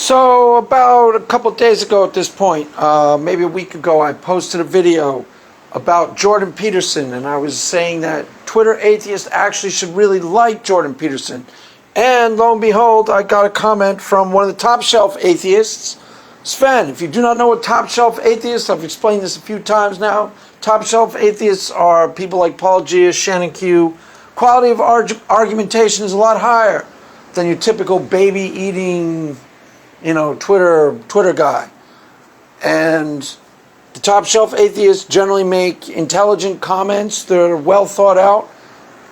So about a couple days ago at this point, maybe a week ago, I posted a video about Jordan Peterson, and I was saying that Twitter atheists actually should really like Jordan Peterson. And lo and behold, I got a comment from one of the top shelf atheists, Sven. If you do not know what top shelf atheists, I've explained this a few times now. Top shelf atheists are people like Paul G. Shannon Q. Quality of argumentation is a lot higher than your typical baby eating, Twitter guy. And the top shelf atheists generally make intelligent comments that are well thought out,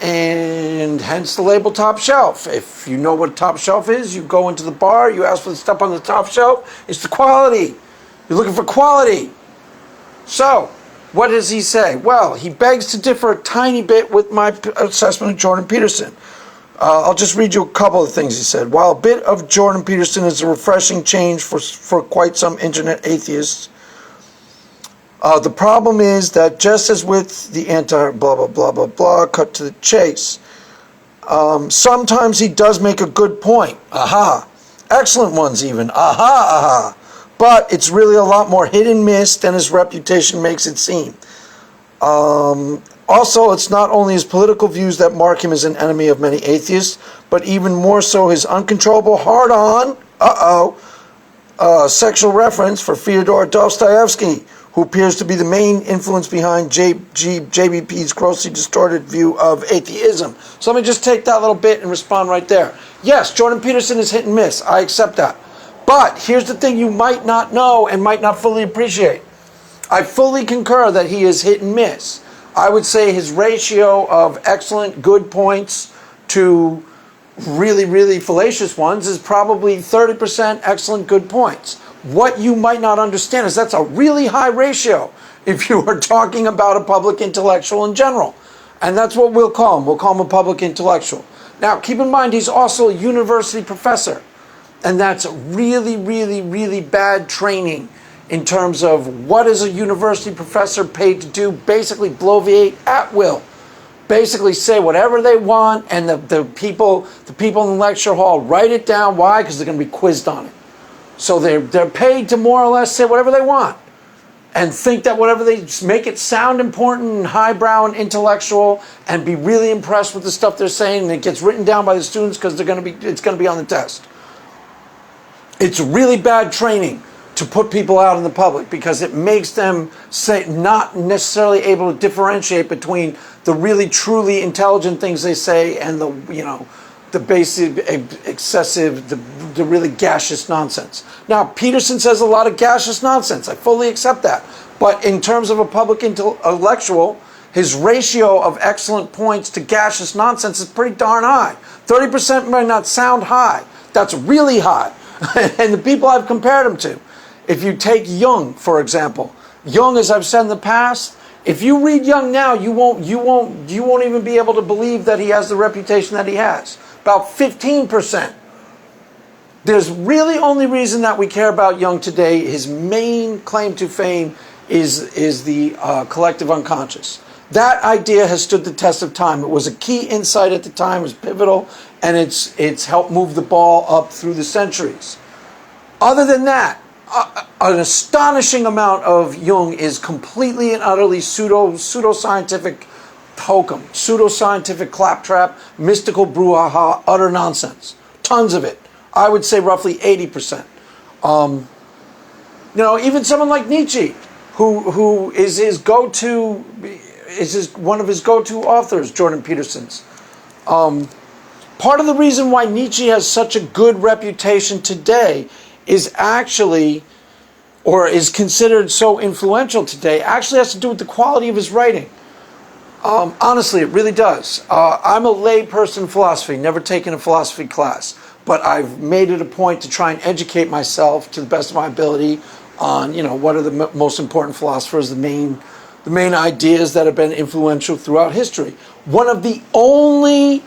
and hence the label top shelf. If you know what top shelf is, you go into the bar, you ask for the stuff on the top shelf, it's the quality. You're looking for quality. So, what does he say? Well, he begs to differ a tiny bit with my assessment of Jordan Peterson. I'll just read you a couple of things he said. While a bit of Jordan Peterson is a refreshing change for quite some internet atheists, the problem is that just as with the anti-blah, blah, blah, blah, blah, cut to the chase, sometimes he does make a good point. Aha. Excellent ones even. Aha, aha. But it's really a lot more hit and miss than his reputation makes it seem. Also, it's not only his political views that mark him as an enemy of many atheists, but even more so his uncontrollable hard-on, sexual reference for Fyodor Dostoevsky, who appears to be the main influence behind JBP's grossly distorted view of atheism. So let me just take that little bit and respond right there. Yes, Jordan Peterson is hit and miss. I accept that. But here's the thing you might not know and might not fully appreciate. I fully concur that he is hit and miss. I would say his ratio of excellent, good points to really, really fallacious ones is probably 30% excellent, good points. What you might not understand is that's a really high ratio if you are talking about a public intellectual in general. And that's what we'll call him. We'll call him a public intellectual. Now, keep in mind, he's also a university professor. And that's really, really, really bad training in terms of what is a university professor paid to do? Basically bloviate at will. Basically say whatever they want, and the people in the lecture hall write it down. Why? Because they're going to be quizzed on it. So they're paid to more or less say whatever they want and think that whatever they make it sound important and highbrow and intellectual and be really impressed with the stuff they're saying, and it gets written down by the students because it's going to be on the test. It's really bad training to put people out in the public because it makes them not necessarily able to differentiate between the really truly intelligent things they say and the basic excessive, the really gaseous nonsense. Now, Peterson says a lot of gaseous nonsense. I fully accept that. But in terms of a public intellectual, his ratio of excellent points to gaseous nonsense is pretty darn high. 30% might not sound high. That's really high. And the people I've compared him to. If you take Jung, for example, Jung, as I've said in the past, if you read Jung now, you won't even be able to believe that he has the reputation that he has. About 15%. There's really only reason that we care about Jung today. His main claim to fame is the collective unconscious. That idea has stood the test of time. It was a key insight at the time. It was pivotal, and it's helped move the ball up through the centuries. Other than that, an astonishing amount of Jung is completely and utterly pseudoscientific hokum, pseudoscientific claptrap, mystical brouhaha, utter nonsense. Tons of it. I would say roughly 80%. Even someone like Nietzsche, who is his go-to, one of his go-to authors, Jordan Peterson's. Part of the reason why Nietzsche has such a good reputation today is actually, or is considered so influential today, actually has to do with the quality of his writing. Honestly, it really does. I'm a lay person in philosophy, never taken a philosophy class, but I've made it a point to try and educate myself to the best of my ability on, what are the most important philosophers, the main ideas that have been influential throughout history. One of the only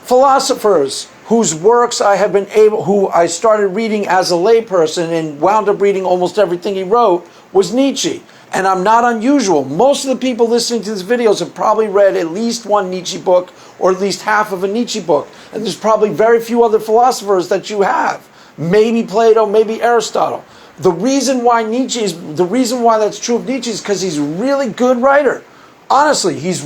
philosophers whose works who I started reading as a layperson and wound up reading almost everything he wrote was Nietzsche. And I'm not unusual. Most of the people listening to these videos have probably read at least one Nietzsche book or at least half of a Nietzsche book. And there's probably very few other philosophers that you have maybe Plato, maybe Aristotle. The reason why that's true of Nietzsche is because he's a really good writer. Honestly, his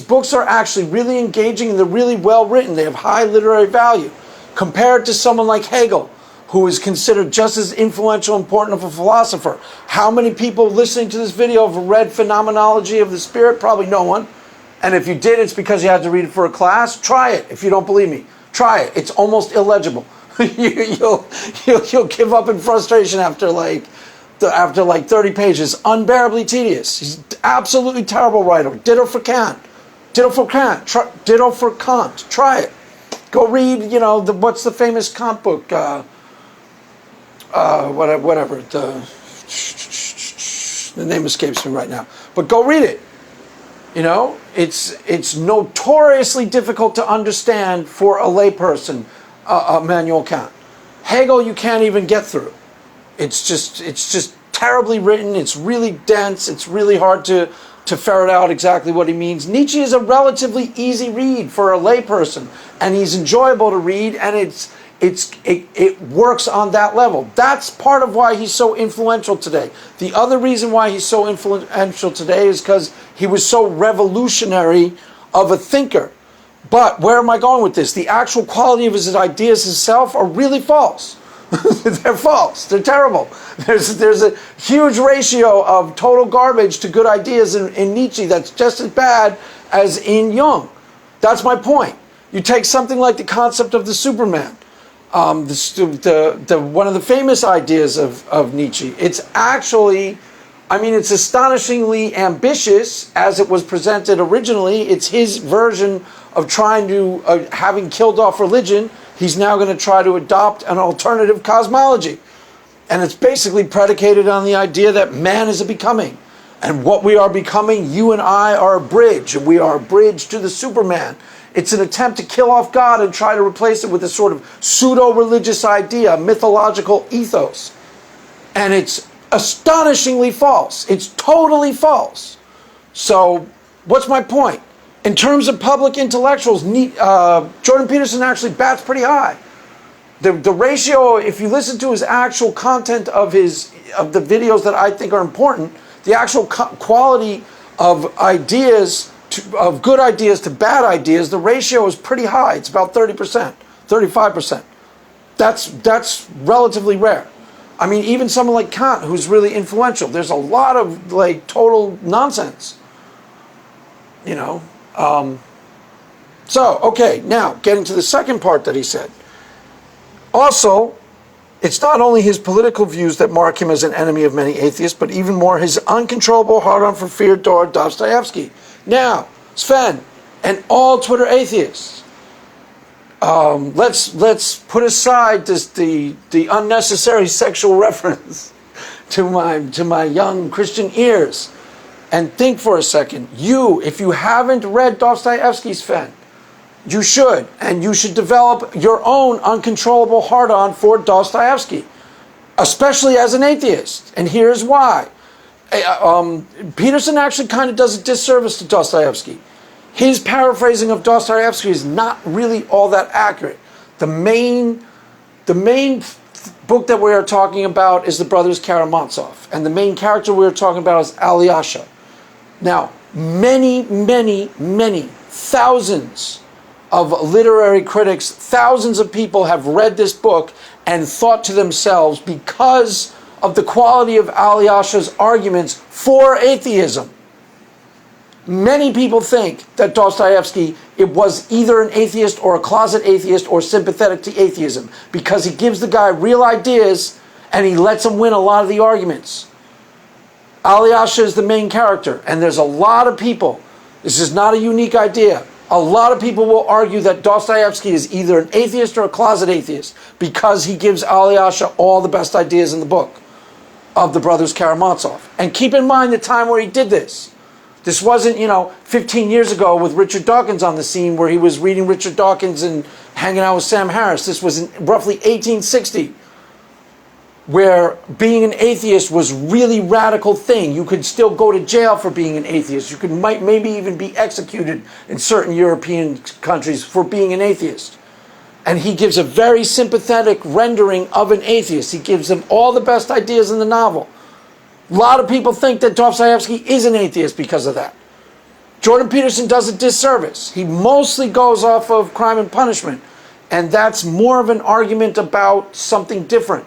books are actually really engaging and they're really well written. They have high literary value. Compared to someone like Hegel, who is considered just as influential and important of a philosopher. How many people listening to this video have read Phenomenology of the Spirit? Probably no one. And if you did, it's because you had to read it for a class. Try it if you don't believe me. Try it. It's almost illegible. You'll give up in frustration after like 30 pages. Unbearably tedious. He's an absolutely terrible writer. Ditto for Kant. Ditto for Kant. Ditto for Kant. Try it. Go read, what's the famous Kant book? Whatever. The name escapes me right now. But go read it. It's notoriously difficult to understand for a layperson, Immanuel Kant. Hegel, you can't even get through. It's just terribly written. It's really dense. It's really hard to ferret out exactly what he means. Nietzsche is a relatively easy read for a layperson, and he's enjoyable to read, and it works on that level. That's part of why he's so influential today. The other reason why he's so influential today is because he was so revolutionary of a thinker. But where am I going with this? The actual quality of his ideas himself are really false. They're false. They're terrible. There's a huge ratio of total garbage to good ideas in Nietzsche that's just as bad as in Jung. That's my point. You take something like the concept of the Superman, one of the famous ideas of Nietzsche. It's actually, it's astonishingly ambitious as it was presented originally. It's his version of trying to, having killed off religion, he's now going to try to adopt an alternative cosmology. And it's basically predicated on the idea that man is a becoming. And what we are becoming, you and I are a bridge. And we are a bridge to the Superman. It's an attempt to kill off God and try to replace it with a sort of pseudo-religious idea, a mythological ethos. And it's astonishingly false. It's totally false. So, what's my point? In terms of public intellectuals, Jordan Peterson actually bats pretty high. The ratio, if you listen to his actual content of the videos that I think are important, the actual quality of ideas, of good ideas to bad ideas, the ratio is pretty high. It's about 30%, 35%. That's relatively rare. Even someone like Kant, who's really influential, there's a lot of total nonsense. Okay, now getting to the second part that he said. Also, it's not only his political views that mark him as an enemy of many atheists, but even more his uncontrollable hard-on for Fyodor Dostoevsky. Now, Sven, and all Twitter atheists, let's put aside the unnecessary sexual reference to my young Christian ears, and think for a second. If you haven't read Dostoevsky, Sven, you should, and you should develop your own uncontrollable hard-on for Dostoevsky, especially as an atheist. And here's why. Peterson actually kind of does a disservice to Dostoevsky. His paraphrasing of Dostoevsky is not really all that accurate. The main book that we are talking about is The Brothers Karamazov, and the main character we are talking about is Alyosha. Now, many, many, many thousands of literary critics, thousands of people have read this book and thought to themselves, because of the quality of Alyosha's arguments for atheism, many people think that Dostoevsky was either an atheist or a closet atheist or sympathetic to atheism, because he gives the guy real ideas and he lets him win a lot of the arguments. Alyosha is the main character, and there's a lot of people, this is not a unique idea, a lot of people will argue that Dostoevsky is either an atheist or a closet atheist because he gives Alyosha all the best ideas in the book of The Brothers Karamazov. And keep in mind the time where he did this. This wasn't, 15 years ago with Richard Dawkins on the scene where he was reading Richard Dawkins and hanging out with Sam Harris. This was in roughly 1860, where being an atheist was really radical thing. You could still go to jail for being an atheist. You could maybe even be executed in certain European countries for being an atheist. And he gives a very sympathetic rendering of an atheist. He gives them all the best ideas in the novel. A lot of people think that Dostoevsky is an atheist because of that. Jordan Peterson does a disservice. He mostly goes off of Crime and Punishment, and that's more of an argument about something different.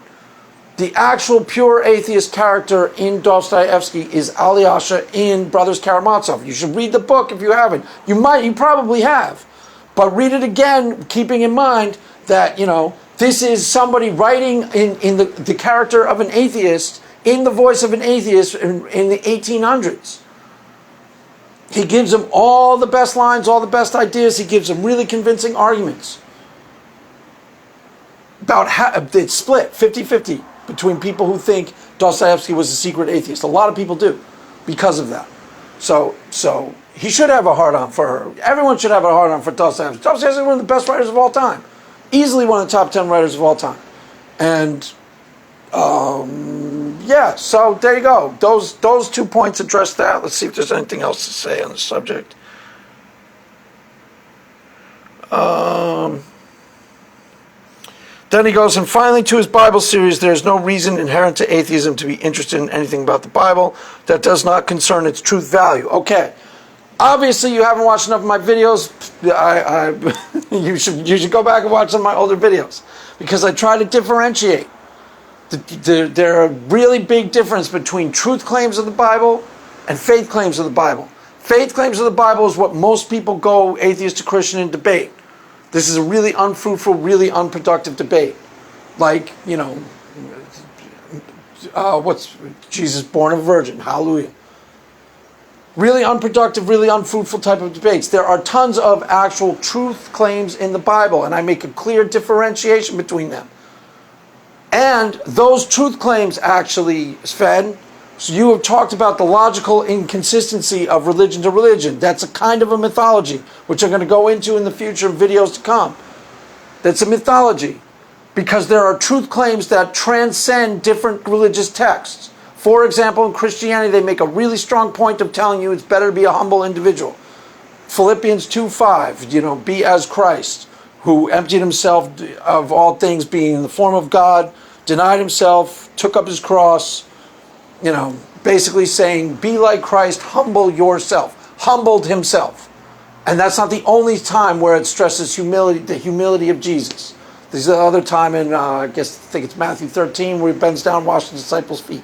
The actual pure atheist character in Dostoevsky is Alyosha in Brothers Karamazov. You should read the book if you haven't. You probably have. But read it again, keeping in mind that, this is somebody writing in the character of an atheist, in the voice of an atheist in the 1800s. He gives them all the best lines, all the best ideas. He gives them really convincing arguments. It's split 50-50 between people who think Dostoevsky was a secret atheist. A lot of people do because of that. So he should have a hard-on for her. Everyone should have a hard-on for Dostoevsky. Dostoevsky is one of the best writers of all time. Easily one of the top 10 writers of all time. And, so there you go. Those 2 points address that. Let's see if there's anything else to say on the subject. Then he goes, and finally to his Bible series, there is no reason inherent to atheism to be interested in anything about the Bible that does not concern its truth value. Okay. Obviously, you haven't watched enough of my videos. You should go back and watch some of my older videos, because I try to differentiate. There are a really big difference between truth claims of the Bible and faith claims of the Bible. Faith claims of the Bible is what most people go atheist to Christian and debate. This is a really unfruitful, really unproductive debate. Like, what's Jesus born of a virgin? Hallelujah. Really unproductive, really unfruitful type of debates. There are tons of actual truth claims in the Bible, and I make a clear differentiation between them. And those truth claims actually, Sven, so you have talked about the logical inconsistency of religion to religion. That's a kind of a mythology, which I'm going to go into in the future videos to come. That's a mythology, because there are truth claims that transcend different religious texts. For example, in Christianity, they make a really strong point of telling you it's better to be a humble individual. Philippians 2:5, be as Christ, who emptied himself of all things, being in the form of God, denied himself, took up his cross, basically saying, be like Christ, humble yourself, humbled himself. And that's not the only time where it stresses humility, the humility of Jesus. There's another time in, I think it's Matthew 13, where he bends down and washes the disciples' feet.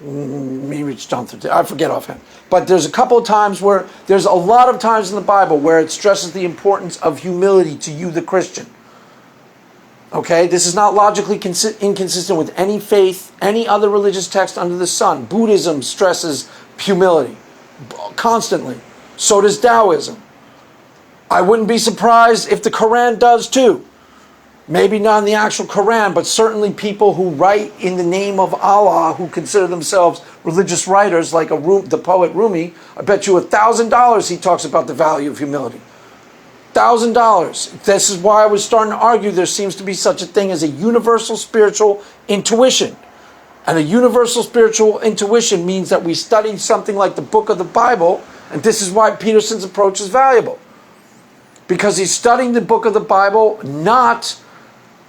Maybe it's John 13, I forget offhand. But there's a couple of times there's a lot of times in the Bible where it stresses the importance of humility to you, the Christian. Okay, this is not logically inconsistent with any faith, any other religious text under the sun. Buddhism stresses humility constantly. So does Taoism. I wouldn't be surprised if the Quran does too. Maybe not in the actual Quran, but certainly people who write in the name of Allah, who consider themselves religious writers, like the poet Rumi. I bet you $1,000 he talks about the value of humility. $1,000. This is why I was starting to argue there seems to be such a thing as a universal spiritual intuition. And a universal spiritual intuition means that we study something like the book of the Bible, and this is why Peterson's approach is valuable. Because he's studying the book of the Bible,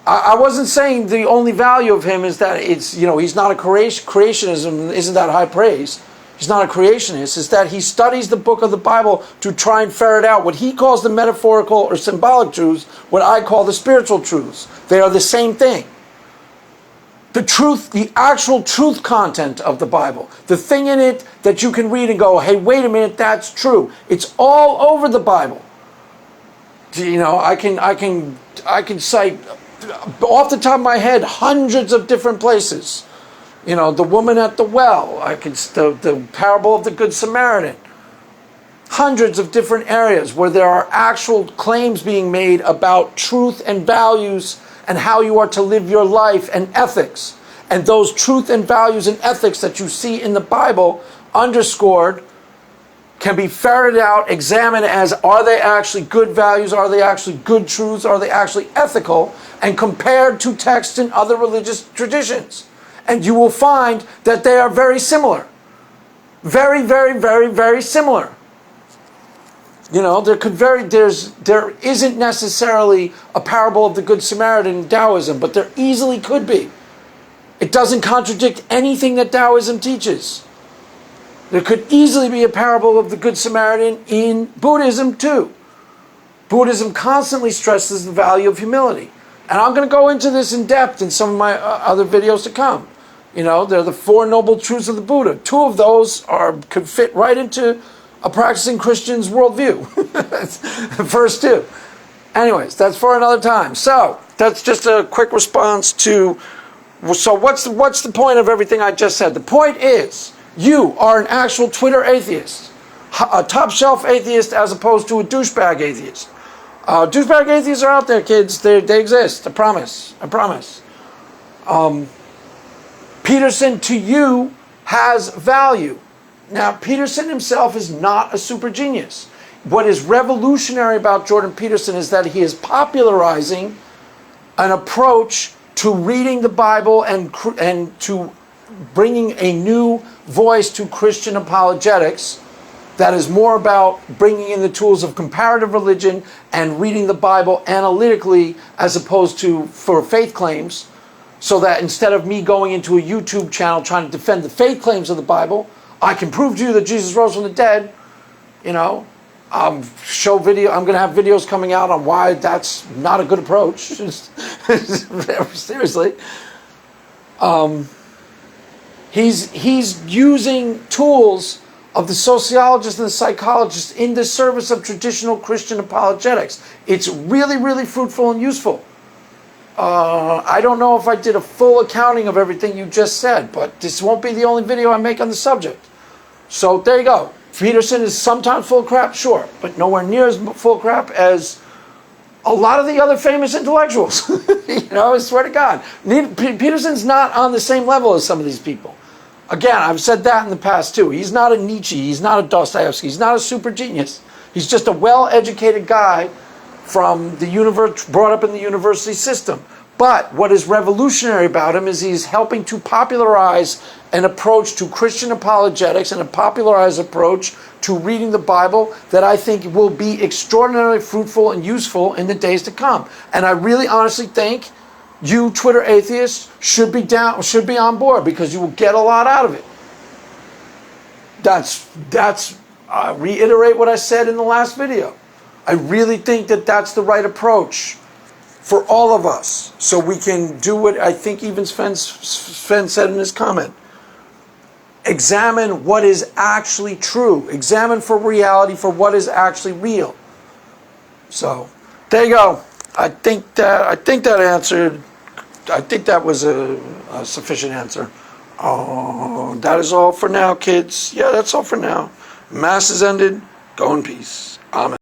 I wasn't saying the only value of him is that it's, he's not a creationism, isn't that high praise. He's not a creationist. It's that he studies the book of the Bible to try and ferret out what he calls the metaphorical or symbolic truths, what I call the spiritual truths. They are the same thing. The truth, the actual truth content of the Bible, the thing in it that you can read and go, hey, wait a minute, that's true. It's all over the Bible. I can cite off the top of my head hundreds of different places. The woman at the well, the parable of the Good Samaritan. Hundreds of different areas where there are actual claims being made about truth and values and how you are to live your life and ethics. And those truth and values and ethics that you see in the Bible underscored can be ferreted out, examined as, are they actually good values? Are they actually good truths? Are they actually ethical? And compared to texts in other religious traditions. And you will find that they are very similar. Very, very, very, very similar. there isn't necessarily a parable of the Good Samaritan in Taoism, but there easily could be. It doesn't contradict anything that Taoism teaches. There could easily be a parable of the Good Samaritan in Buddhism too. Buddhism constantly stresses the value of humility. And I'm going to go into this in depth in some of my other videos to come. They're the Four Noble Truths of the Buddha. Two of those could fit right into a practicing Christian's worldview. The first two. Anyways, that's for another time. So, that's just a quick response to... So what's the point of everything I just said? The point is, you are an actual Twitter atheist. A top shelf atheist as opposed to a douchebag atheist. Douchebag atheists are out there, kids. They exist. I promise. Peterson, to you, has value. Now, Peterson himself is not a super genius. What is revolutionary about Jordan Peterson is that he is popularizing an approach to reading the Bible and to bringing a new voice to Christian apologetics that is more about bringing in the tools of comparative religion and reading the Bible analytically as opposed to for faith claims, so that instead of me going into a YouTube channel trying to defend the faith claims of the Bible, I can prove to you that Jesus rose from the dead. I'm going to have videos coming out on why that's not a good approach. Seriously. He's using tools of the sociologists and the psychologists in the service of traditional Christian apologetics. It's really, really fruitful and useful. I don't know if I did a full accounting of everything you just said, but this won't be the only video I make on the subject. So there you go. Peterson is sometimes full of crap, sure, but nowhere near as full of crap as a lot of the other famous intellectuals. I swear to God. Peterson's not on the same level as some of these people. Again, I've said that in the past too. He's not a Nietzsche. He's not a Dostoevsky. He's not a super genius. He's just a well-educated guy from the universe, brought up in the university system. But what is revolutionary about him is he's helping to popularize an approach to Christian apologetics and a popularized approach to reading the Bible that I think will be extraordinarily fruitful and useful in the days to come. And I really honestly think you Twitter atheists should be on board, because you will get a lot out of it. I reiterate what I said in the last video. I really think that that's the right approach for all of us, so we can do what I think even Sven said in his comment. Examine what is actually true. Examine for reality, for what is actually real. So, there you go. I think that answered. I think that was a sufficient answer. Oh, that is all for now, kids. Yeah, that's all for now. Mass is ended. Go in peace. Amen.